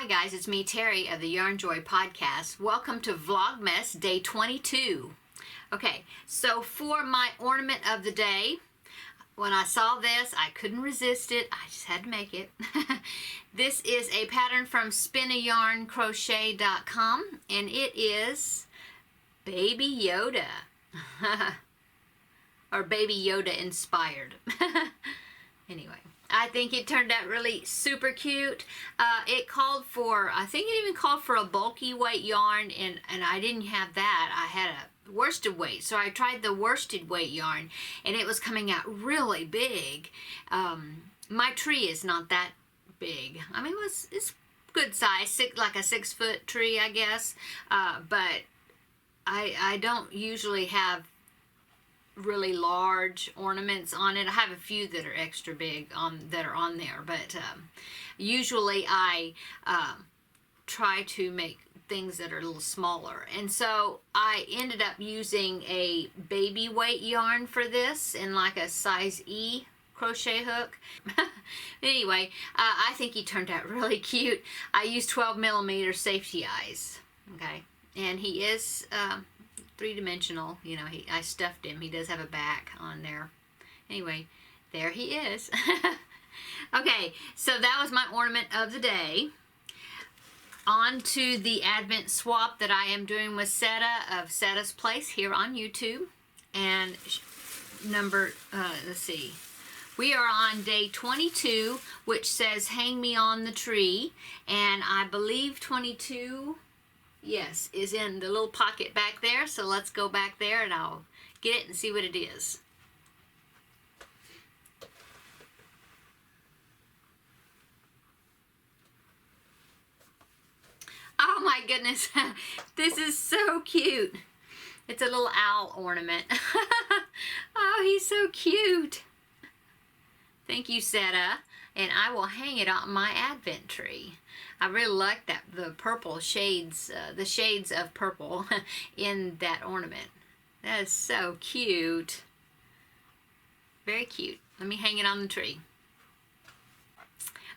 Hi guys, it's me Terry of the Yarn Joy podcast. Welcome to Vlogmas day 22. Okay, so for my ornament of the day, when I saw this, I couldn't resist it. I just had to make it. This is a pattern from spinayarncrochet.com and it is Baby Yoda. Or Baby Yoda inspired. Anyway, I think it turned out really super cute. It called for, I think it even called for a bulky weight yarn, and I didn't have that. I had a worsted weight, so I tried the worsted weight yarn, and it was coming out really big. My tree is not that big. I mean, it's good size, like a 6-foot tree, I guess. But I don't usually have really large ornaments on it. I have a few that are extra big that are on there, but usually I try to make things that are a little smaller, and so I ended up using a baby weight yarn for this in like a size E crochet hook. Anyway, I think he turned out really cute. I used 12mm safety eyes, okay, and he is three-dimensional. You know, I stuffed him. He does have a back on there. Anyway, there he is. Okay, so that was my ornament of the day. On to the Advent swap that I am doing with Seta of Seta's Place here on YouTube. And let's see. We are on day 22, which says hang me on the tree. And I believe 22... yes, is in the little pocket back there. So let's go back there and I'll get it and see what it is. Oh my goodness, this is so cute. It's a little owl ornament. Oh, he's so cute. Thank you, Seta. And I will hang it on my Advent tree. I really like that, the purple shades, the shades of purple in that ornament. That is so cute. Very cute. Let me hang it on the tree.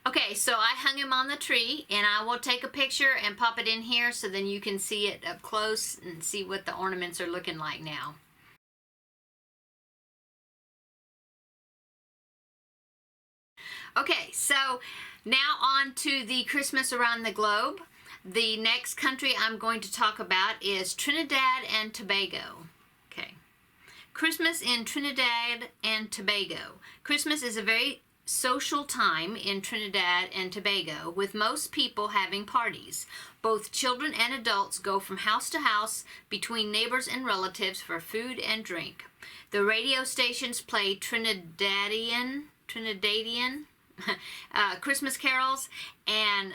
Okay, so I hung him on the tree, and I will take a picture and pop it in here so then you can see it up close and see what the ornaments are looking like now. Okay, so now on to the Christmas around the globe. The next country I'm going to talk about is Trinidad and Tobago. Okay, Christmas in Trinidad and Tobago. Christmas is a very social time in Trinidad and Tobago, with most people having parties. Both children and adults go from house to house between neighbors and relatives for food and drink. The radio stations play Trinidadian Christmas carols and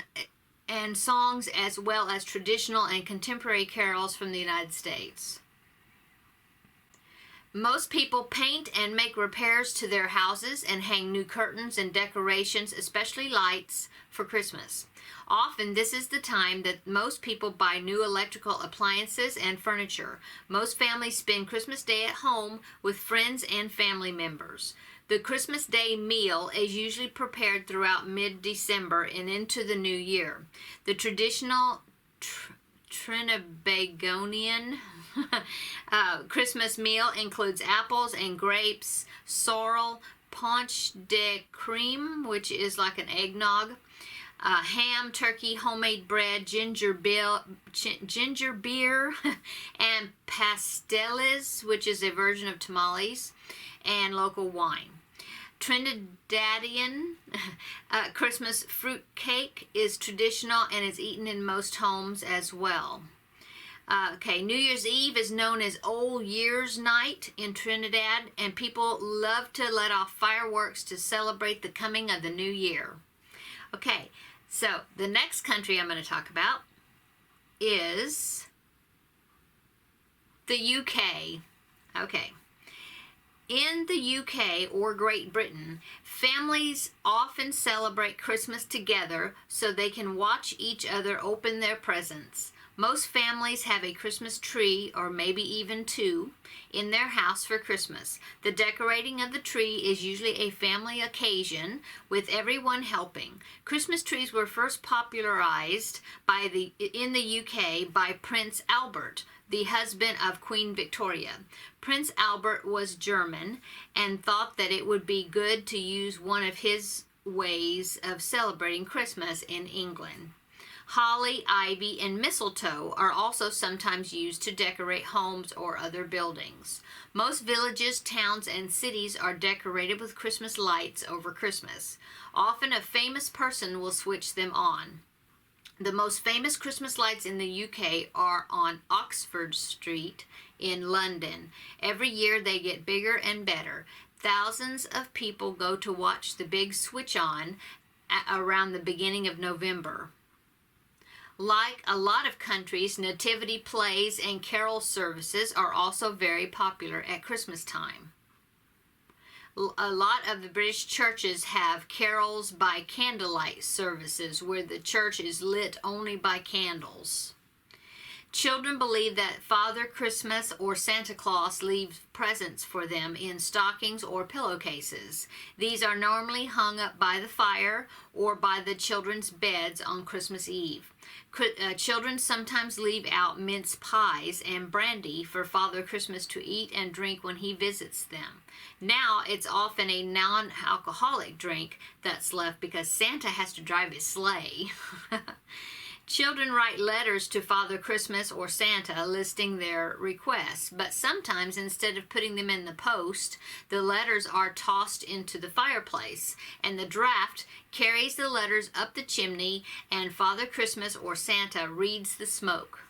songs, as well as traditional and contemporary carols from the United States. Most people paint and make repairs to their houses and hang new curtains and decorations, especially lights, for Christmas. Often this is the time that most people buy new electrical appliances and furniture. Most families spend Christmas Day at home with friends and family members. The Christmas Day meal is usually prepared throughout mid-December and into the new year. The traditional Trinbagonian Christmas meal includes apples and grapes, sorrel, ponche de creme, which is like an eggnog, ham, turkey, homemade bread, ginger beer, and pasteles, which is a version of tamales, and local wine. Trinidadian Christmas fruit cake is traditional and is eaten in most homes as well. Okay, New Year's Eve is known as Old Year's Night in Trinidad, and people love to let off fireworks to celebrate the coming of the new year. Okay, so the next country I'm going to talk about is the UK. Okay. In the UK or Great Britain, families often celebrate Christmas together so they can watch each other open their presents. Most families have a Christmas tree, or maybe even two, in their house for Christmas. The decorating of the tree is usually a family occasion, with everyone helping. Christmas trees were first popularized in the UK by Prince Albert, the husband of Queen Victoria. Prince Albert was German and thought that it would be good to use one of his ways of celebrating Christmas in England. Holly, ivy, and mistletoe are also sometimes used to decorate homes or other buildings. Most villages, towns, and cities are decorated with Christmas lights over Christmas. Often a famous person will switch them on. The most famous Christmas lights in the UK are on Oxford Street in London. Every year they get bigger and better. Thousands of people go to watch the big switch on around the beginning of November. Like a lot of countries, nativity plays and carol services are also very popular at Christmas time. A lot of the British churches have carols by candlelight services where the church is lit only by candles. Children believe that Father Christmas or Santa Claus leaves presents for them in stockings or pillowcases. These are normally hung up by the fire or by the children's beds on Christmas Eve. Children sometimes leave out mince pies and brandy for Father Christmas to eat and drink when he visits them. Now it's often a non-alcoholic drink that's left because Santa has to drive his sleigh. Children write letters to Father Christmas or Santa listing their requests, but sometimes instead of putting them in the post, the letters are tossed into the fireplace, and the draft carries the letters up the chimney, and Father Christmas or Santa reads the smoke.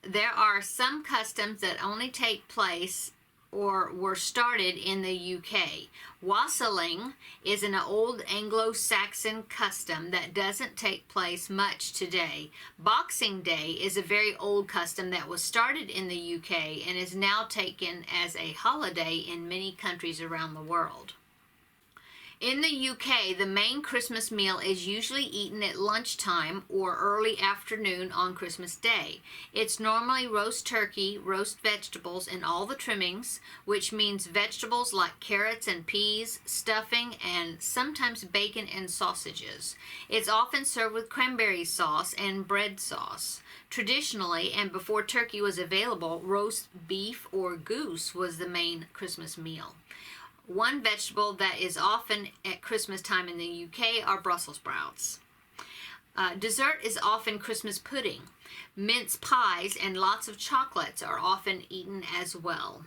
There are some customs that only take place or were started in the UK. Wassailing is an old Anglo-Saxon custom that doesn't take place much today. Boxing Day is a very old custom that was started in the UK and is now taken as a holiday in many countries around the world. In the UK, the main Christmas meal is usually eaten at lunchtime or early afternoon on Christmas Day. It's normally roast turkey, roast vegetables, and all the trimmings, which means vegetables like carrots and peas, stuffing, and sometimes bacon and sausages. It's often served with cranberry sauce and bread sauce. Traditionally, and before turkey was available, roast beef or goose was the main Christmas meal. One vegetable that is often at Christmas time in the UK are Brussels sprouts. Dessert is often Christmas pudding. Mince pies and lots of chocolates are often eaten as well.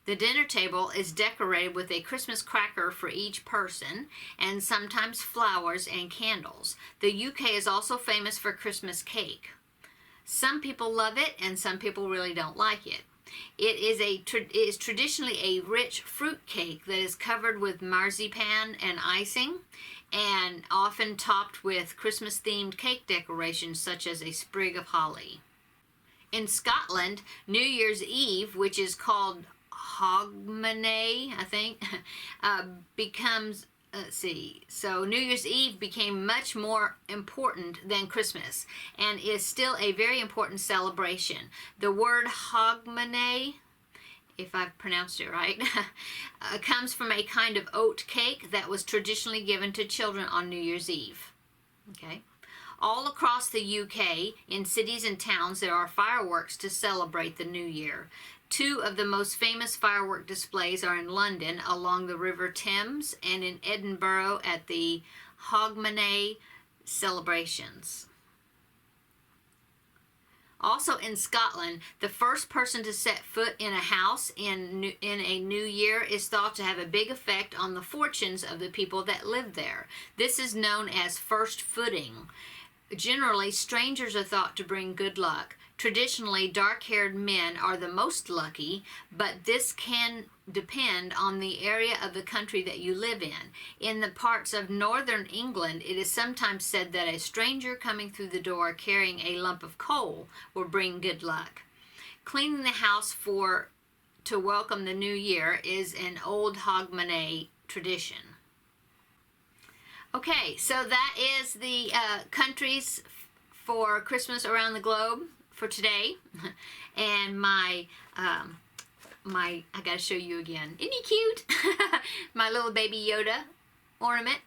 The dinner table is decorated with a Christmas cracker for each person and sometimes flowers and candles. The UK is also famous for Christmas cake. Some people love it and some people really don't like it. It is traditionally a rich fruit cake that is covered with marzipan and icing and often topped with Christmas-themed cake decorations such as a sprig of holly. In Scotland, New Year's Eve, which is called Hogmanay, I think, becomes so New Year's Eve became much more important than Christmas and is still a very important celebration. The word Hogmanay, if I've pronounced it right, comes from a kind of oat cake that was traditionally given to children on New Year's Eve. Okay. All across the UK, in cities and towns, there are fireworks to celebrate the new year. Two of the most famous firework displays are in London along the River Thames and in Edinburgh at the Hogmanay celebrations. Also in Scotland, the first person to set foot in a house in a new year is thought to have a big effect on the fortunes of the people that live there. This is known as first footing. Generally, strangers are thought to bring good luck. Traditionally, dark-haired men are the most lucky, but this can depend on the area of the country that you live in. In the parts of northern England, it is sometimes said that a stranger coming through the door carrying a lump of coal will bring good luck. Cleaning the house to welcome the new year is an old Hogmanay tradition. Okay, so that is the countries for Christmas around the globe for today. And my, I gotta show you again. Isn't he cute? My little baby Yoda ornament.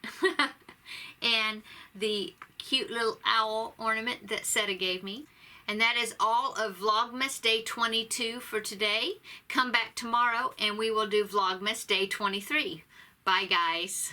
And the cute little owl ornament that Seta gave me. And that is all of Vlogmas Day 22 for today. Come back tomorrow and we will do Vlogmas Day 23. Bye, guys.